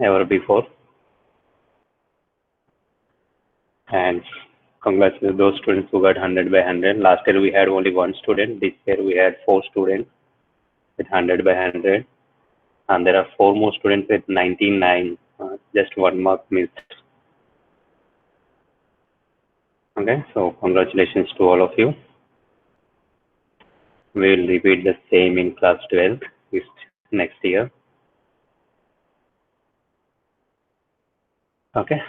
ever before. And congrats to those students who got 100 by 100. Last year we had only one student. This year we had 4 students with 100 by 100. And there are 4 more students with 99. Just 1 mark missed. Okay, so congratulations to all of you. We will repeat the same in class 12 next year. Okay.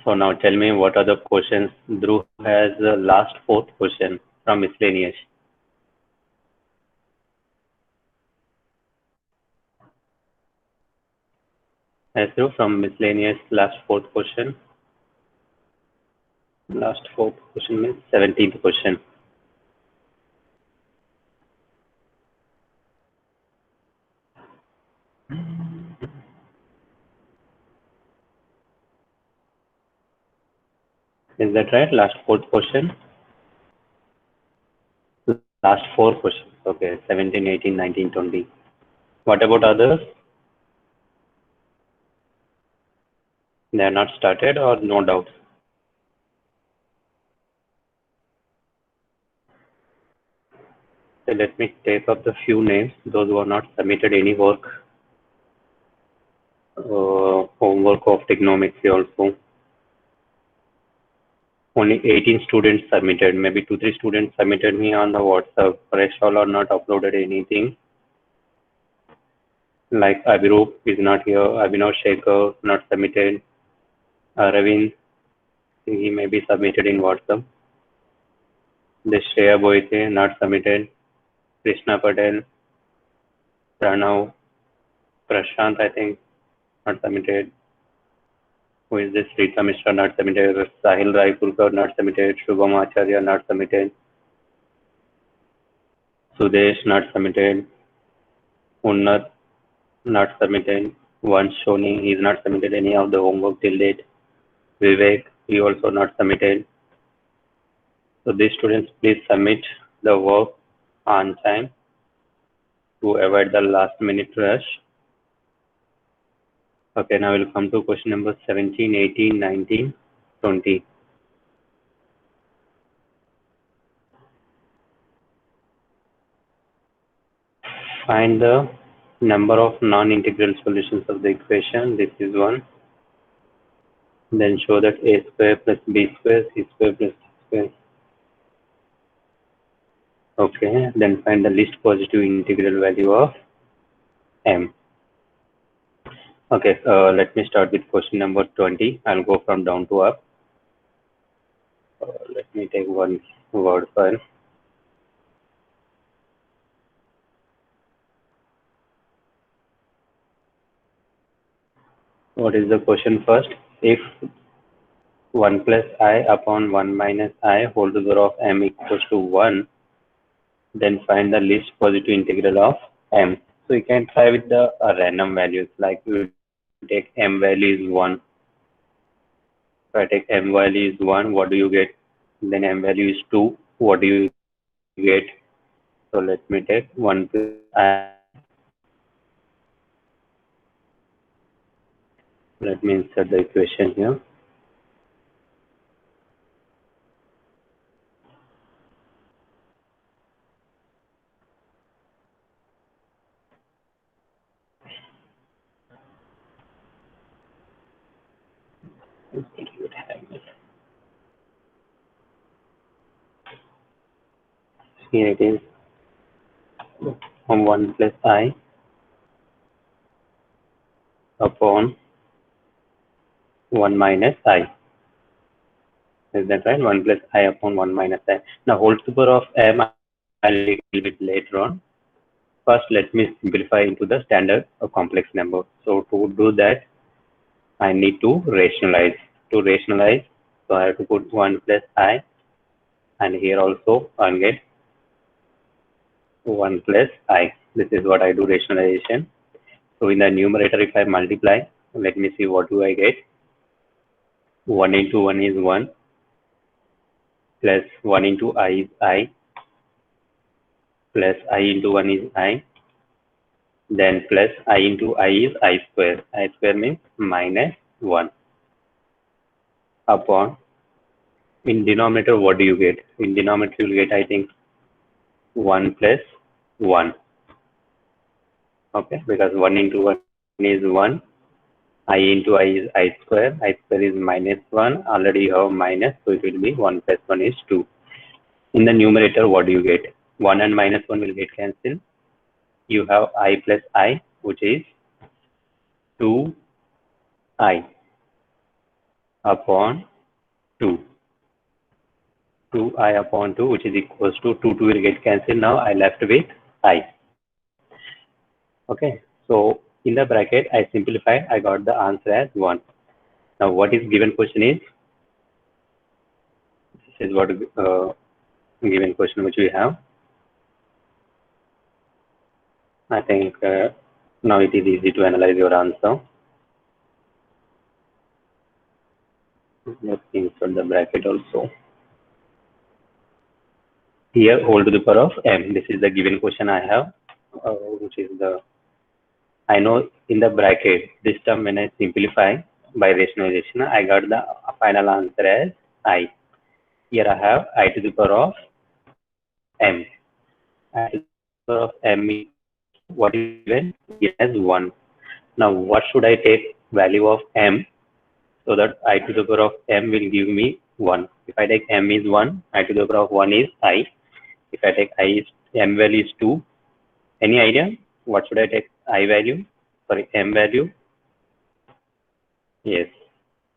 So now tell me what are the questions. Dhruv has the last 4th question from miscellaneous. As Dhruv from miscellaneous last 4th question. Last 4th question means 17th question. Is that right? Last 4th question? Last 4 questions. Okay, 17, 18, 19, 20. What about others? They are not started or no doubts? So let me take up the few names, those who have not submitted any work, homework of trigonometry also. Only 18 students submitted, maybe 2-3 students submitted me on the WhatsApp. Rest all are not uploaded anything. Like Abhirup is not here, Abhinav Shekhar not submitted, Ravin, he may be submitted in WhatsApp. The Shreya Boite not submitted, Krishna Patel, Pranav, Prashant I think not submitted. Who is this? Rita Mishra not submitted, Sahil Raipurkar not submitted, Shubham Acharya not submitted, Sudesh not submitted, Unnat not submitted, Vansh Shoni, he is not submitted any of the homework till date. Vivek, he also not submitted. So these students, please submit the work on time to avoid the last minute rush. Okay, now we'll come to question number 17, 18, 19, 20. Find the number of non-integral solutions of the equation. This is one. Then show that a square plus b square, c square plus c square. Okay, then find the least positive integral value of m. Okay, let me start with question number 20. I'll go from down to up. Let me take one word file. What is the question first? If 1 plus I upon 1 minus I whole to the power of m equals to 1, then find the least positive integral of m. So you can try with the random values, like you take m value is 1. If I take m value is 1, what do you get? Then m value is 2, what do you get? So let me take 1 plus I. Let me insert the equation here. Here it is, 1 plus I upon 1 minus I. Is that right? 1 plus I upon 1 minus I. Now, whole to the power of m, I'll a little bit later on. First, let me simplify into the standard complex number. So, to do that, I need to rationalize. To rationalize, so I have to put 1 plus I, and here also I'll get 1 plus I. This is what I do rationalization. So, in the numerator, if I multiply, let me see what do I get. 1 into 1 is 1, plus 1 into I is I, plus I into 1 is I, Then plus I into I is I square. I square means minus 1 upon, in denominator what do you get? In denominator you will get, I think, 1 plus 1. Okay, because 1 into 1 is 1. I into I is I square. I square is minus 1. Already you have minus, so it will be 1 plus 1 is 2. In the numerator, what do you get? 1 and minus 1 will get cancelled. You have I plus I, which is 2I upon 2. 2I upon 2, which is equals to 2 will get cancelled. Now I left with I. Okay, so in the bracket, I simplified. I got the answer as 1. Now what is given question is, this is what given question which we have. I think now it is easy to analyze your answer. Let's insert the bracket also. Here, whole to the power of m. This is the given question I have, which is the, I know in the bracket, this term when I simplify by rationalization, I got the final answer as I. Here I have I to the power of m. I to the power of m is what is given as 1. Now what should I take value of m so that I to the power of m will give me 1. If I take m is 1, I to the power of 1 is I. If I take I is, m value is 2. Any idea? What should I take I value? Sorry, m value? Yes,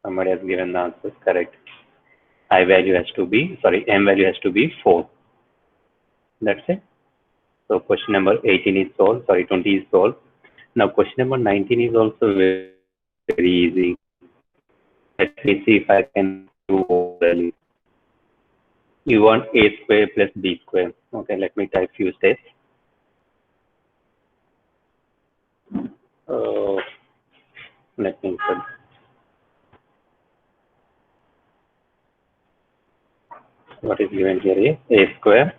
somebody has given the answer, correct. I value has to be, sorry, m value has to be 4. That's it. So question number 18 is solved, sorry, 20 is solved. Now question number 19 is also very, very easy. Let me see if I can do value. You want a square plus b square. Okay, let me type few steps. Let me insert. What is given here is a square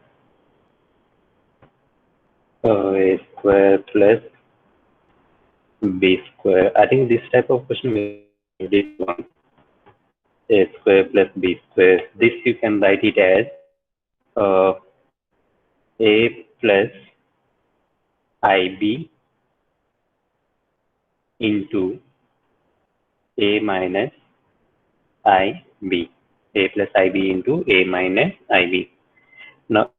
plus b square. I think this type of question will be this one. A square plus b square. This you can write it as a plus ib into a minus ib. A plus ib into a minus ib. Now,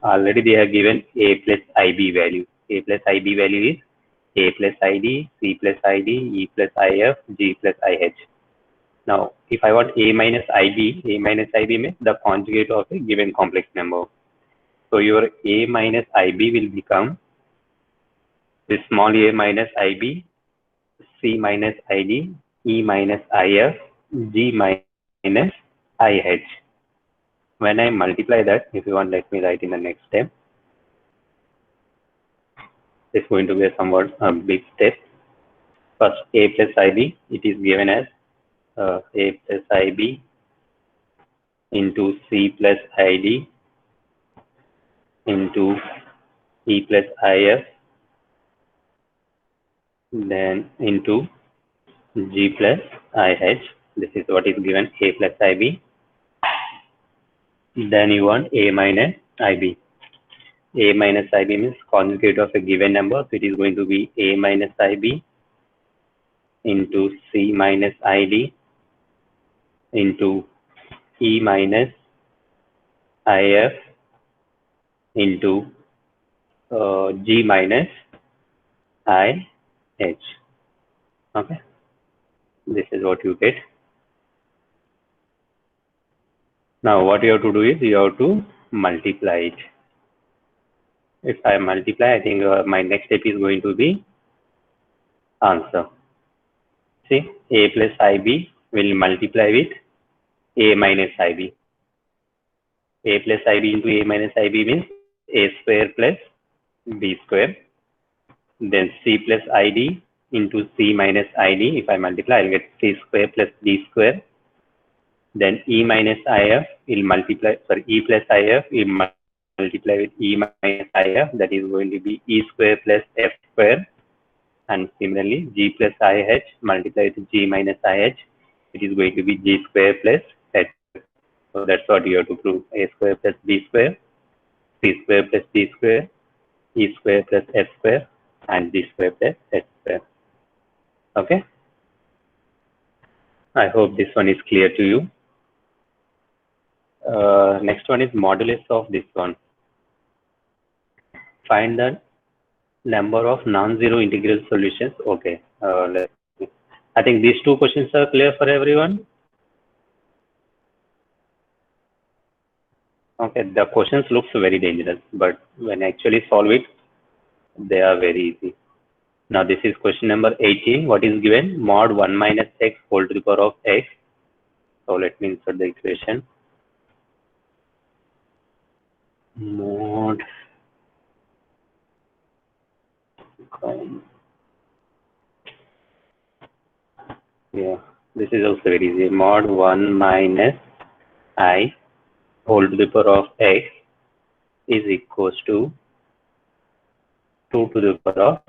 already they have given a plus ib value. A plus ib value is a plus id, c plus id, e plus if, g plus ih. Now, if I want a minus ib means the conjugate of a given complex number. So your a minus ib will become this small a minus ib, c minus id, e minus if, g minus ih. When I multiply that, if you want, let me write in the next step. It's going to be a somewhat big step. First, a plus ib, it is given as a plus ib into c plus id into e plus if, then into g plus ih. This is what is given, a plus ib. Then you want a minus ib. A minus ib means conjugate of a given number. So it is going to be a minus ib into c minus id into e minus if into g minus ih. Okay, this is what you get. Now what you have to do is you have to multiply it. If I multiply, I think my next step is going to be answer. See, a plus ib will multiply with a minus ib. A plus ib into a minus ib means a square plus b square. Then c plus id into c minus id. If I multiply, I'll get c square plus d square. Then e minus if will multiply, sorry, e plus if will multiply multiply with E minus IF, that is going to be E square plus F square. And similarly, G plus IH multiplied with G minus IH, it is going to be G square plus H. So that's what you have to prove. A square plus B square, C square plus D square, E square plus F square, and G square plus H square. Okay. I hope this one is clear to you. Next one is modulus of this one. Find the number of non-zero integral solutions. Okay. I think these two questions are clear for everyone. Okay, the questions looks very dangerous, but when I actually solve it, they are very easy. Now this is question number 18. What is given? Mod 1 minus x whole to the power of x. So let me insert the equation. Mod yeah, this is also very easy. Mod 1 minus I whole to the power of x is equals to 2 to the power of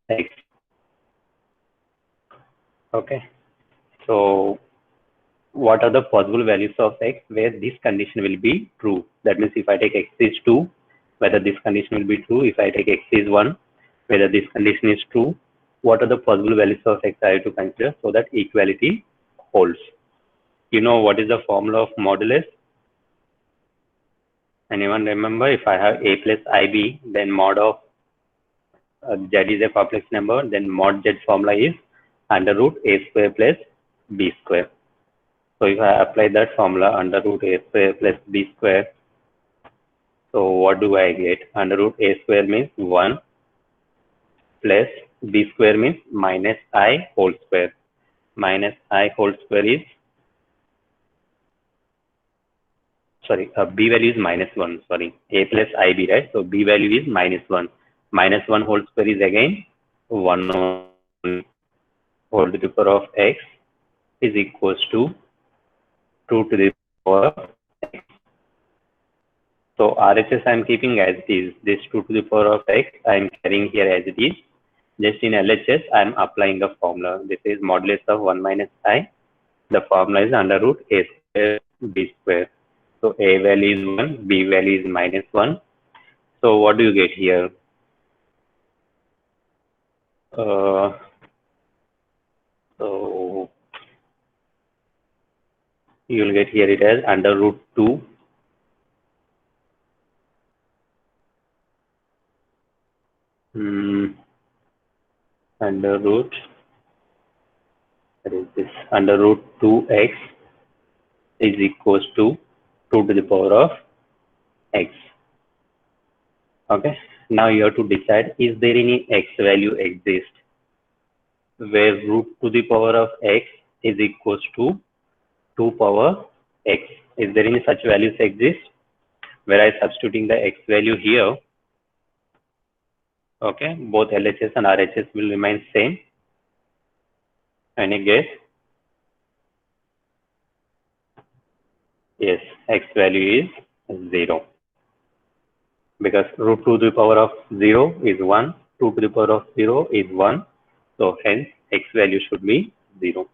x. Okay. So what are the possible values of x where this condition will be true? That means if I take x is 2, whether this condition will be true. If I take x is 1, whether this condition is true. What are the possible values of x I have to consider so that equality holds? You know what is the formula of modulus? Anyone remember? If I have a plus ib, then mod of z is a complex number, then mod z formula is under root a square plus b square. So if I apply that formula, under root a square plus b square, so what do I get? Under root a square means 1 plus b square means minus I whole square. Minus I whole square is, sorry, b value is minus 1, sorry, a plus ib, right? So b value is minus 1. Minus 1 whole square is again 1 whole to the power of x is equals to 2 to the power of x. So RHS I am keeping as it is. This 2 to the power of x I am carrying here as it is. Just in LHS I am applying the formula. This is modulus of 1 minus I. The formula is under root a square b square. So a value is 1, b value is minus 1. So what do you get here? So you will get here it as under root 2 under root, that is this, under root 2x is equals to 2 to the power of x. Okay, now you have to decide, is there any x value exist where root to the power of x is equals to 2 power x? Is there any such values exist where I substituting the x value here? Okay, both LHS and RHS will remain same. Any guess? Yes, x value is 0. Because root to the power of 0 is 1, 2 to the power of 0 is 1. So hence x value should be 0.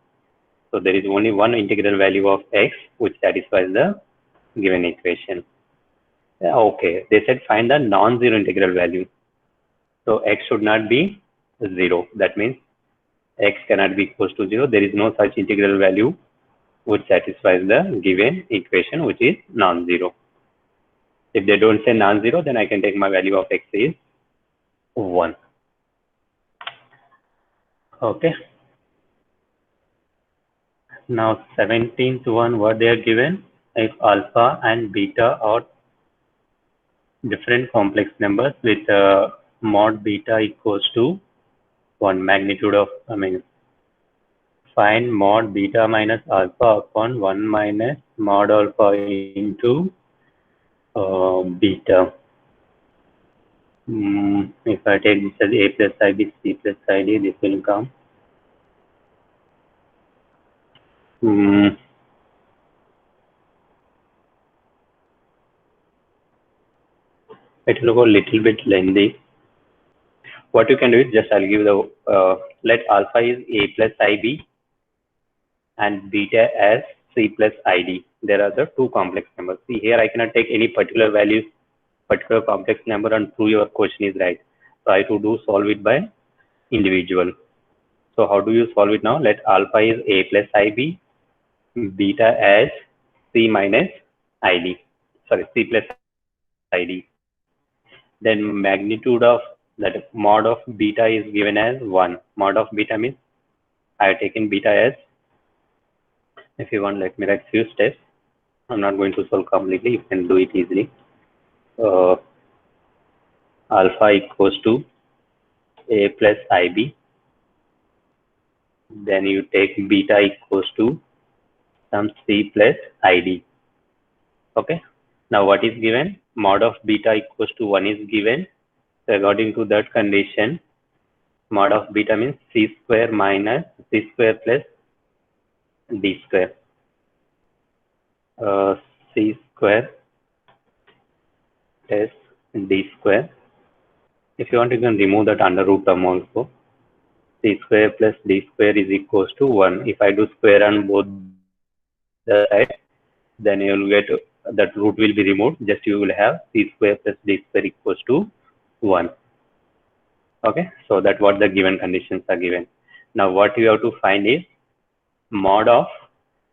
So there is only one integral value of x which satisfies the given equation. Okay, they said find the non-zero integral value. So x should not be 0. That means x cannot be equals to 0. There is no such integral value which satisfies the given equation, which is non-zero. If they don't say non-zero, then I can take my value of x is 1. Okay. Now 17th one, what they are given, if alpha and beta are different complex numbers with mod beta equals to 1 magnitude of, find mod beta minus alpha upon 1 minus mod alpha into beta. If I take this as a plus ib, c plus id, this will come. It will go a little bit lengthy. What you can do is just I'll give the let alpha is a plus ib and beta as c plus id. There are the two complex numbers. See here I cannot take any particular values, particular complex number and prove your question is right. So I have to do solve it by individual. So how do you solve it now? Let alpha is a plus ib, beta as c minus id. Sorry, c plus id. Then magnitude of that mod of beta is given as 1. Mod of beta means I have taken beta as, if you want, let me write few steps. I'm not going to solve completely. You can do it easily. Alpha equals to a plus ib. Then you take beta equals to some c plus id. Okay. Now what is given? Mod of beta equals to 1 is given. So according to that condition, mod of beta means c square minus c square plus d square. C square plus d square. If you want, you can remove that under root term also. C square plus d square is equals to 1. If I do square on both the sides, then you will get that root will be removed. Just you will have c square plus d square equals to 1. Okay, so that's what the given conditions are given. Now what you have to find is mod of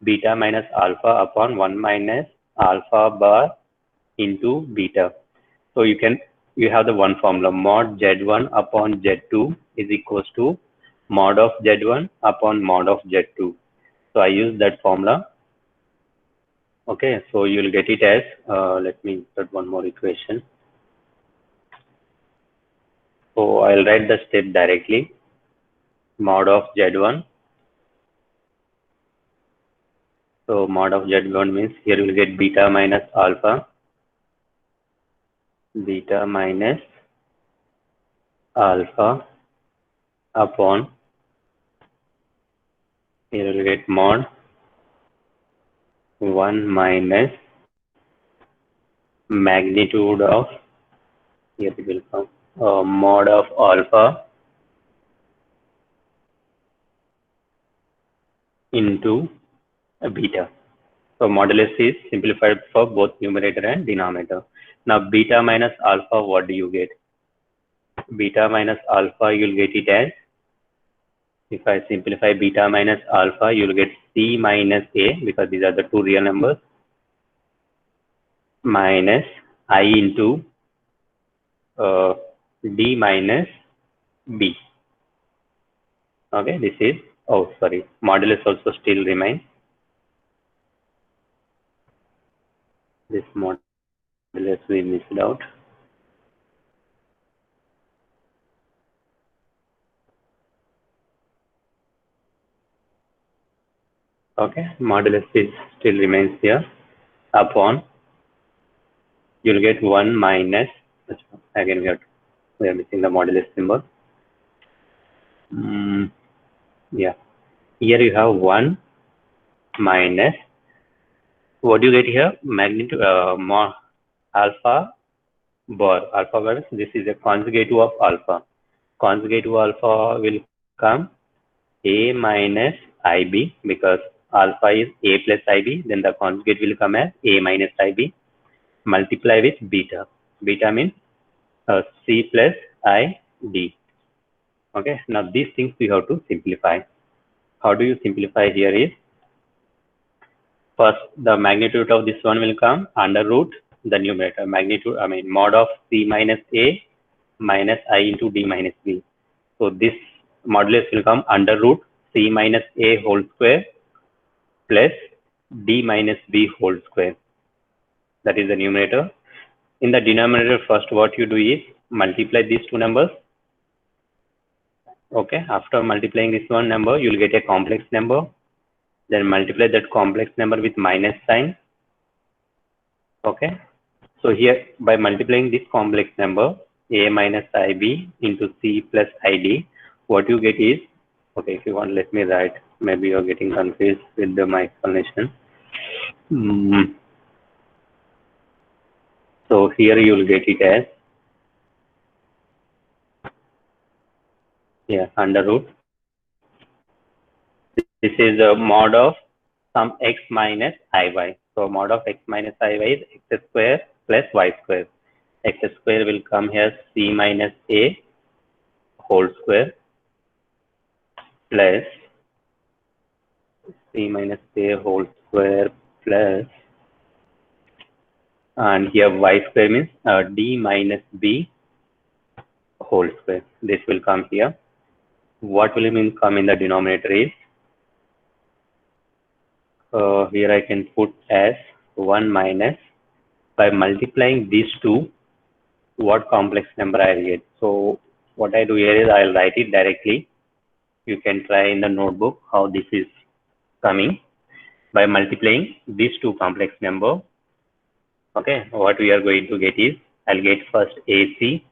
beta minus alpha upon 1 minus alpha bar into beta. So you have the one formula, mod z1 upon z2 is equals to mod of z1 upon mod of z2. So I use that formula. Okay, so you'll get it as, let me insert one more equation. So I'll write the step directly. Mod of z1. So mod of z1 means here you will get beta minus alpha. Beta minus alpha upon, here you will get mod 1 minus magnitude of, here it will come, mod of alpha into beta. So modulus is simplified for both numerator and denominator. Now beta minus alpha, what do you get? Beta minus alpha, you'll get it as, if I simplify beta minus alpha, you'll get c minus a, because these are the two real numbers, minus I into d minus b. Okay, this is, oh sorry, modulus also still remains. This modulus we missed out. Okay, modulus is still remains here upon, you'll get 1 minus, again we are missing the modulus symbol. Yeah, here you have 1 minus, what do you get here? Magnitude, alpha bar. Alpha bar, this is a conjugative of alpha. Conjugative alpha will come a minus ib, because alpha is a plus ib, then the conjugate will come as a minus ib, multiply with beta. Beta means c plus id. Okay, now these things we have to simplify. How do you simplify here is, first the magnitude of this one will come under root the numerator, magnitude, I mean mod of c minus a minus I into d minus b. So this modulus will come under root c minus a whole square plus d minus b whole square. That is the numerator. In the denominator, first what you do is multiply these two numbers. Okay, after multiplying this one number, you will get a complex number. Then multiply that complex number with minus sign. Okay, so here by multiplying this complex number, a minus ib into c plus id, what you get is, okay, if you want, let me write, maybe you're getting confused with my explanation. So here you will get it as here under root. This is a mod of some x minus iy. So mod of x minus iy is x square plus y square. X square will come here c minus a whole square plus c minus a whole square plus, and here y square means d minus b whole square. This will come here. What will it mean come in the denominator is, here I can put as 1 minus, by multiplying these two, what complex number I get. So what I do here is I'll write it directly. You can try in the notebook how this is coming. By multiplying these two complex number, okay, what we are going to get is, I'll get first AC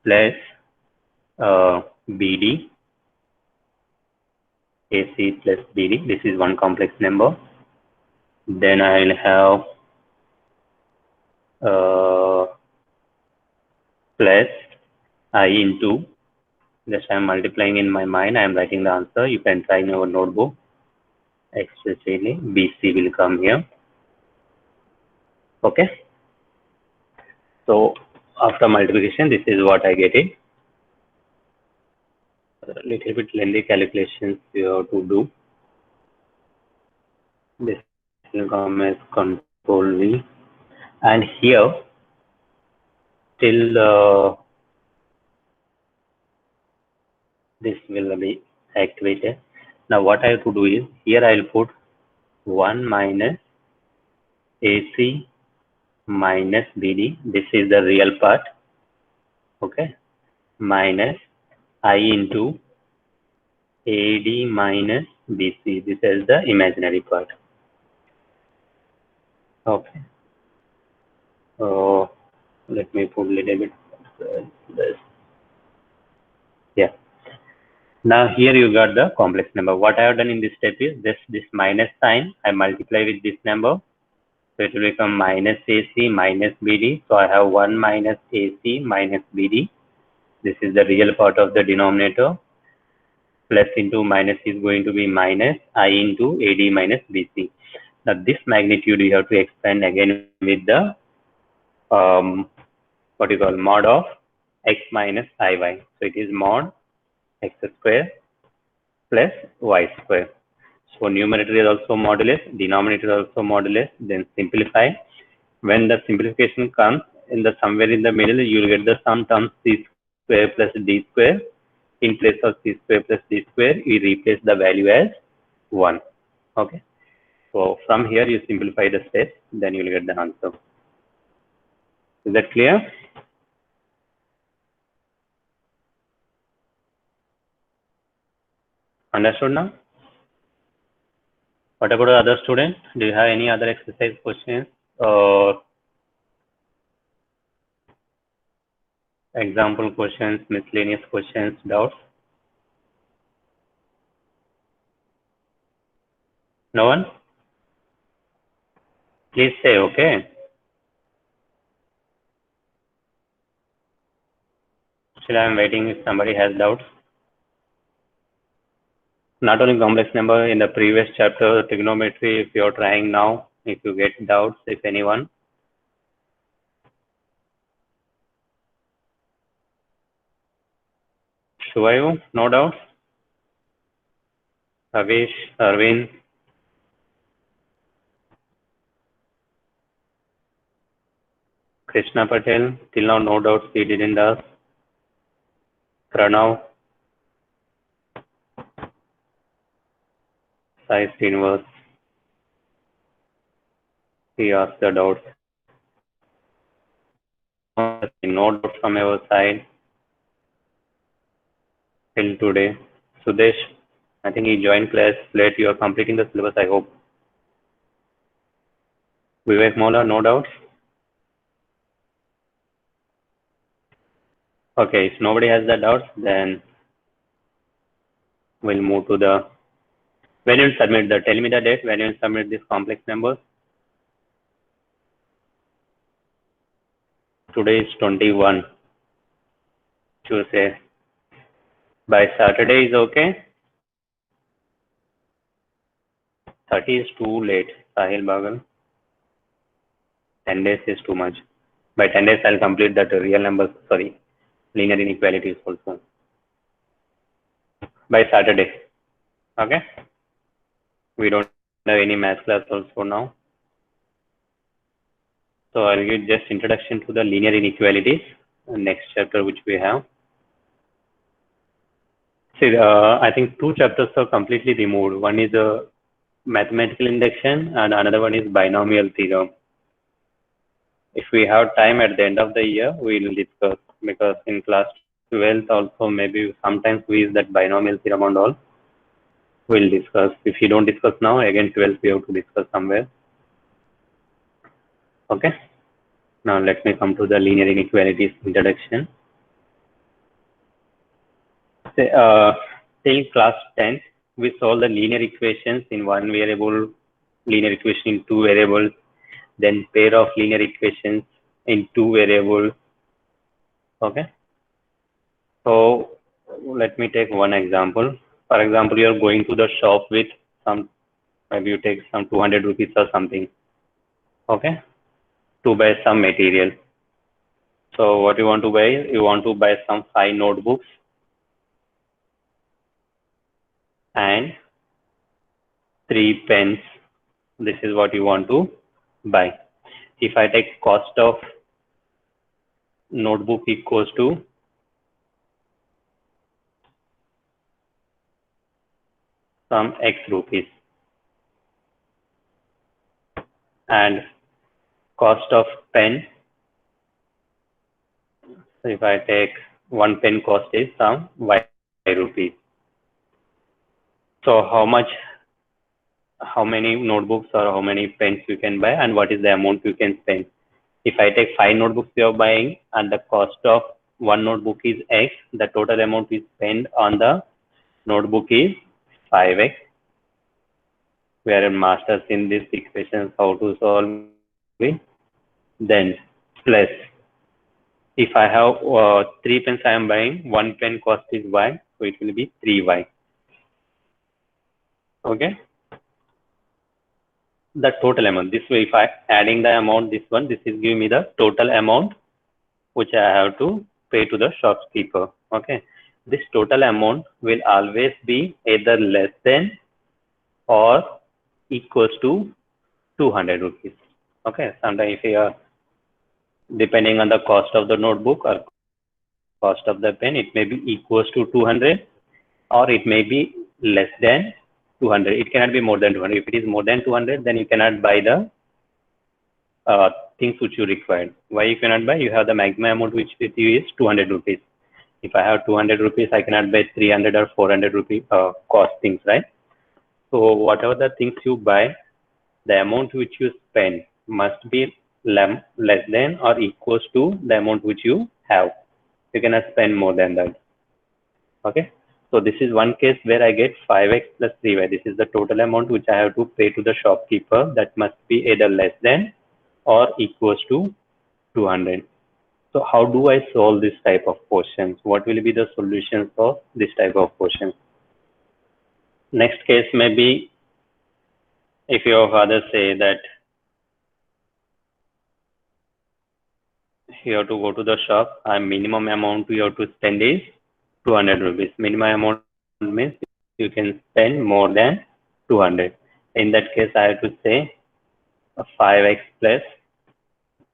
plus BD, AC plus BD. This is one complex number. Then I'll have plus I into, just I am multiplying in my mind, I am writing the answer. You can try in your notebook. Explicitly, BC will come here. Okay. So after multiplication, this is what I get it. A little bit lengthy calculations you have to do. This will come as control V, and here till this will be activated. Now what I have to do is, here I will put 1 minus AC minus BD. This is the real part. Okay. Minus I into AD minus BC. This is the imaginary part. Okay. So let me put a little bit this. Yeah. Now here you got the complex number. What I have done in this step is this minus sign I multiply with this number. So it will become minus AC minus BD. So I have 1 minus AC minus BD. This is the real part of the denominator. Plus into minus is going to be minus I into AD minus BC. Now this magnitude you have to expand again with the what you call mod of x minus iy. So it is mod x square plus y square. So numerator is also modulus, denominator is also modulus. Then simplify. When the simplification comes in the somewhere in the middle, you will get the sum term c square plus d square. In place of c square plus d square, you replace the value as 1. Okay. So from here you simplify the steps, then you will get the answer. Is that clear? Understood now? What about the other students? Do you have any other exercise questions or example questions, miscellaneous questions, doubts? No one? Please say okay. Still I am waiting if somebody has doubts. Not only complex number, in the previous chapter, trigonometry, if you are trying now, if you get doubts, if anyone. Shuvayu, no doubts? Avish, Arvind, Krishna Patel, till now no doubts, he didn't ask. Pranav, Sai Srinivas, he asked the doubts. No doubts from our side till today. Sudesh, I think he joined class late. You are completing the syllabus, I hope. Vivek Mola, no doubts? Okay, if nobody has the doubts, then we'll move to the, when you'll submit the, tell me the date when you'll submit this complex numbers. Today is 21, Tuesday. By Saturday is okay. 30 is too late, Sahil Bagal. 10 days is too much. By 10 days, I'll complete that real numbers, sorry, linear inequalities also. By Saturday, okay? We don't have any math class also now. So I'll give just introduction to the linear inequalities, next chapter which we have. See, I think two chapters are completely removed. One is mathematical induction and another one is binomial theorem. If we have time at the end of the year, we will discuss, because in class 12th also maybe sometimes we use that binomial theorem and all. We'll discuss. If you don't discuss now, again 12th we have to discuss somewhere. Okay. Now let me come to the linear inequalities introduction. Till class 10th, we solve the linear equations in one variable, linear equation in two variables, then pair of linear equations in two variables. Okay. So let me take one example. For example, you are going to the shop with some, maybe you take some 200 rupees or something. Okay. To buy some material. So what you want to buy? You want to buy some 5 notebooks and 3 pens. This is what you want to buy. If I take cost of notebook equals to some X rupees and cost of pen, so if I take one pen cost is some Y rupees. So how many notebooks or how many pens you can buy and what is the amount you can spend? If I take 5 notebooks you are buying and the cost of one notebook is X, the total amount we spend on the notebook is 5X. We are masters in this equation, how to solve it. Then plus, if I have 3 pens I am buying, one pen cost is Y, so it will be 3Y. Okay. The total amount. This way, if I adding the amount, this is giving me the total amount which I have to pay to the shopkeeper. Okay. This total amount will always be either less than or equals to 200 rupees. Okay. Sometimes if you are depending on the cost of the notebook or cost of the pen, it may be equals to 200 or it may be less than 200. It cannot be more than 200. If it is more than 200, then you cannot buy the things which you required. Why you cannot buy? You have the maximum amount which with you is 200 rupees. If I have 200 rupees, I cannot buy 300 or 400 rupees cost things, right? So whatever the things you buy, the amount which you spend must be less than or equals to the amount which you have. You cannot spend more than that. Okay. So this is one case where I get 5x plus 3y. This is the total amount which I have to pay to the shopkeeper. That must be either less than or equals to 200. So how do I solve this type of questions? What will be the solutions of this type of questions? Next case may be if your father say that you have to go to the shop and minimum amount you have to spend is 200 rupees. Minimum amount means you can spend more than 200. In that case, I have to say 5x plus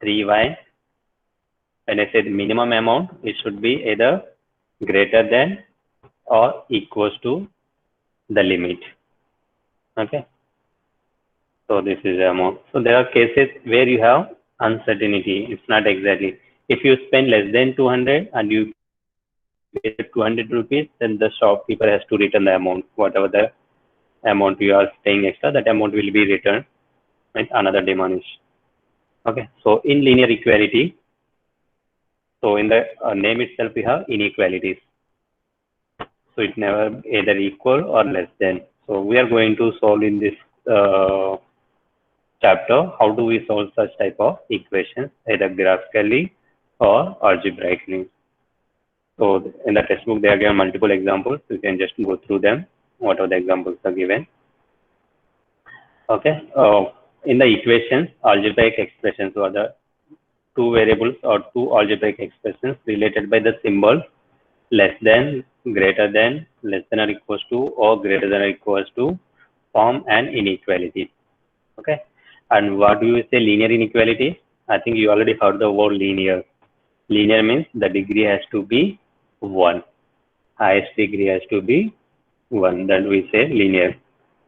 3y. When I say the minimum amount, it should be either greater than or equals to the limit. Okay. So this is the amount. So there are cases where you have uncertainty. It's not exactly. If you spend less than 200 and you pay 200 rupees, then the shopkeeper has to return the amount. Whatever the amount you are paying extra, that amount will be returned with another diminished. Okay. So in linear equality, so in the name itself, we have inequalities. So it never either equal or less than. So we are going to solve in this chapter, how do we solve such type of equations, either graphically or algebraically. So in the textbook, they are given multiple examples. You can just go through them, whatever the examples are given. Okay. In the equations, algebraic expressions are the two variables or two algebraic expressions related by the symbol less than, greater than, less than or equals to, or greater than or equals to form an inequality. Okay. And what do you say linear inequality? I think you already heard the word linear. Linear means the degree has to be 1. Highest degree has to be 1. Then we say linear.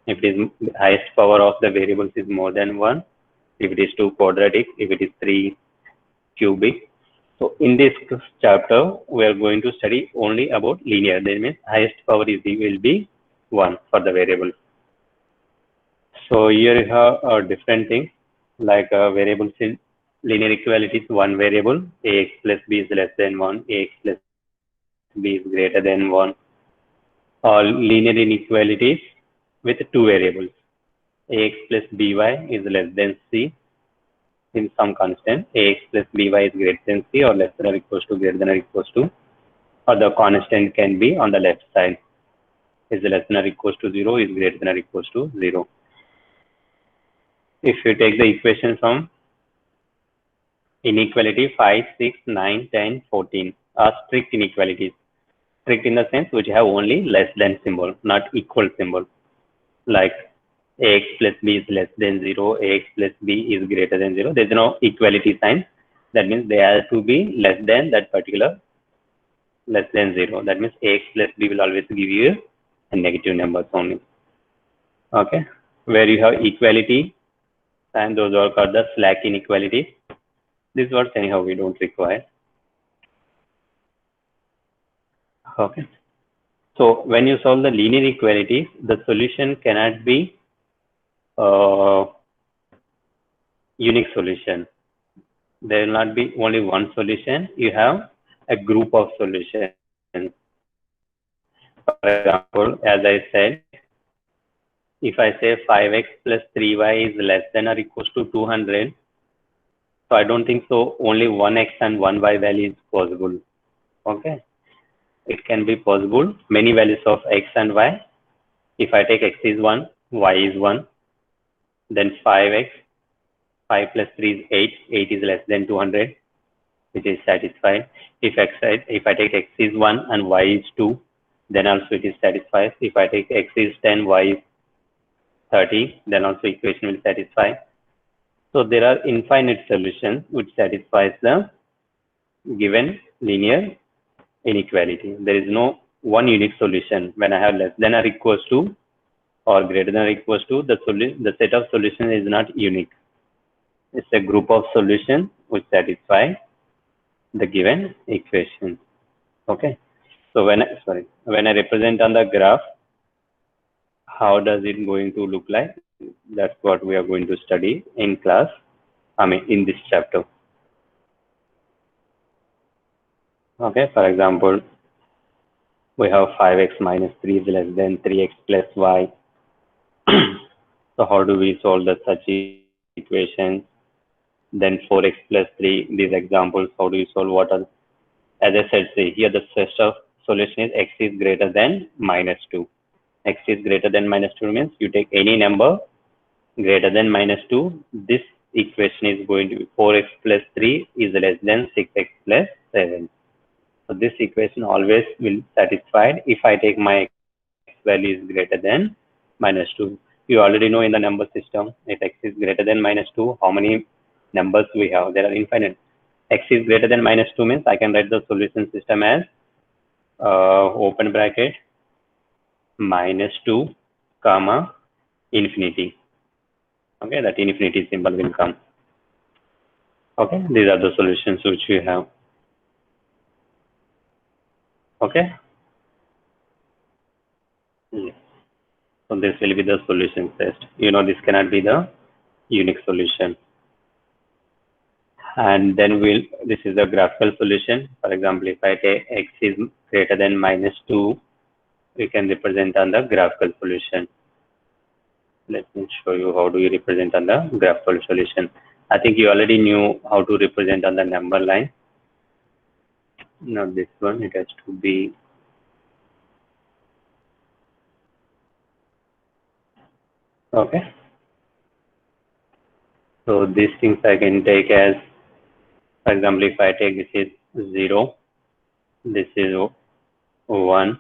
If it is highest power of the variables is more than 1, if it is 2 quadratic, if it is 3 cubic. So in this chapter, we are going to study only about linear. That means highest power will be 1 for the variable. So here you have a different thing like variables in linear equality is one variable, ax plus b is less than 1, ax plus b is greater than 1. Or linear inequalities with two variables, ax plus by is less than c in some constant, ax plus by is greater than c or less than or equals to greater than or equals to, or the constant can be on the left side, is less than or equals to 0, is greater than or equals to 0. If you take the equation from inequality 5, 6, 9, 10, 14 are strict inequalities. Strict in the sense which have only less than symbol, not equal symbol. Like ax plus b is less than 0, ax plus b is greater than 0. There is no equality sign. That means they have to be less than that particular less than 0. That means ax plus b will always give you a negative numbers only. Okay. Where you have equality and those are called the slack inequalities. These words anyhow we don't require. Okay. So when you solve the linear equalities, the solution cannot be unique solution. There will not be only one solution. You have a group of solutions. For example, as I said, if I say 5x plus 3y is less than or equals to 200, so I don't think so only 1x and 1y value is possible. Okay. It can be possible many values of x and y. If I take x is 1, y is 1, then 5x, 5 plus 3 is 8, 8 is less than 200, which is satisfied. If I take x is 1 and y is 2, then also it is satisfied. If I take x is 10, y is 30, then also equation will satisfy. So there are infinite solutions which satisfies the given linear inequality. There is no one unique solution. When I have less than or equals to or greater than or equals to, the set of solutions is not unique. It's a group of solutions which satisfy the given equation. Okay. So when I represent on the graph, how does it going to look like? That's what we are going to study in class. In this chapter. Okay. For example, we have 5x minus 3 is less than 3x plus y. So how do we solve such equations? Then 4x plus 3, these examples, how do you solve what are, as I said, say here the first of solution is x is greater than minus 2. X is greater than minus 2 means you take any number greater than minus 2. This equation is going to be 4x plus 3 is less than 6x plus 7. So this equation always will satisfy if I take my x value is greater than minus 2. You already know in the number system, if x is greater than minus 2, how many numbers we have? There are infinite. X is greater than minus 2 means I can write the solution system as open bracket minus 2 comma infinity. Okay, that infinity symbol will come. Okay, these are the solutions which we have. Okay. Yes. So this will be the solution test. You know, this cannot be the unique solution. And then this is the graphical solution. For example, if I take x is greater than minus 2, we can represent on the graphical solution. Let me show you how do you represent on the graphical solution. I think you already knew how to represent on the number line. not this one, it has to be okay. So these things I can take as, for example, if I take this is 0, this is 1,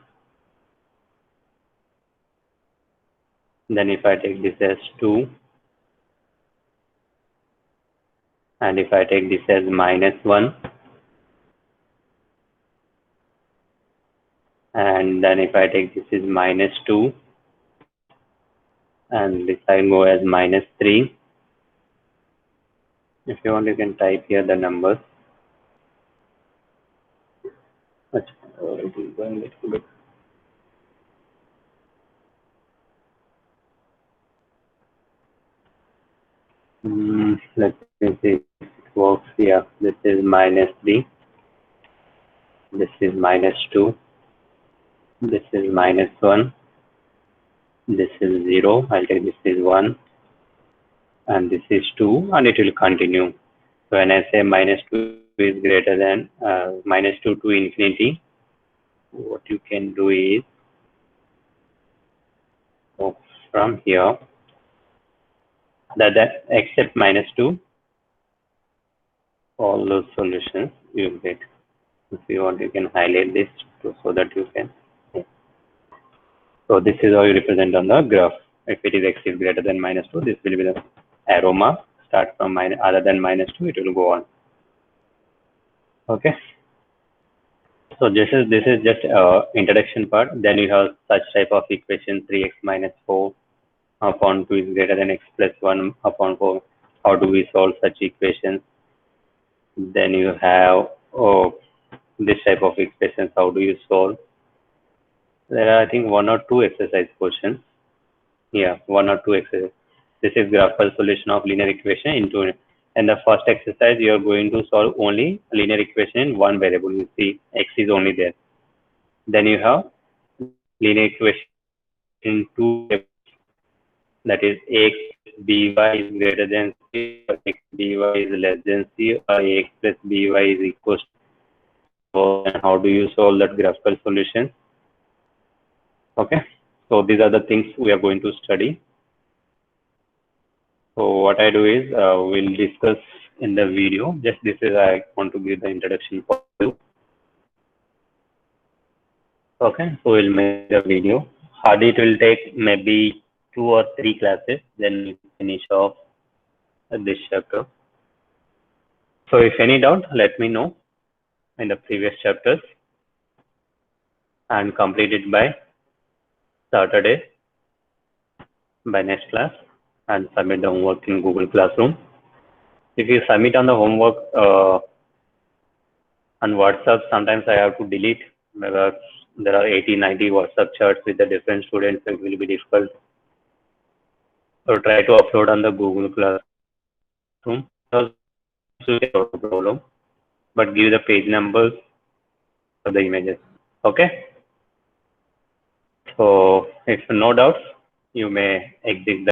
then if I take this as 2, and if I take this as -1, and then if I take this is -2, and this I go as -3. If you want, you can type here the numbers. It is going a little bit. Let me see if it works. Yeah, this is -3. This is -2. This is -1. This is 0. I'll take this is 1. And this is 2. And it will continue. So when I say -2 is greater than -2 to infinity, what you can do is, from here, that except -2, all those solutions you get. If you want, you can highlight this so that you can. So this is how you represent on the graph. If it is x is greater than -2, this will be the arrow mark. Start from other than -2, it will go on. Okay. So this is just introduction part. Then you have such type of equation: 3x minus 4 upon 2 is greater than x plus 1 upon 4. How do we solve such equations? Then you have this type of equations. How do you solve? There are, I think, 1 or 2 exercise questions. Yeah, 1 or 2 exercises. This is graphical solution of linear equation into it. And the first exercise, you are going to solve only linear equation in one variable. You see, x is only there. Then you have linear equation in two variables. That is, x by is greater than c, or x by is less than c, or x plus by is equal to. So, and how do you solve that graphical solution? Okay, so these are the things we are going to study. So what I do is we'll discuss in the video. Just this is I want to give the introduction for you. Okay, so we'll make the video. Hardly it will take maybe 2 or 3 classes. Then we finish off this chapter. So if any doubt, let me know in the previous chapters and complete it by Saturday, by next class, and submit the homework in Google Classroom. If you submit on the homework on WhatsApp, sometimes I have to delete because there are 80-90 WhatsApp chats with the different students, so it will be difficult. So try to upload on the Google Classroom. No problem, but give the page numbers of the images. Okay. So if no doubts, you may exit the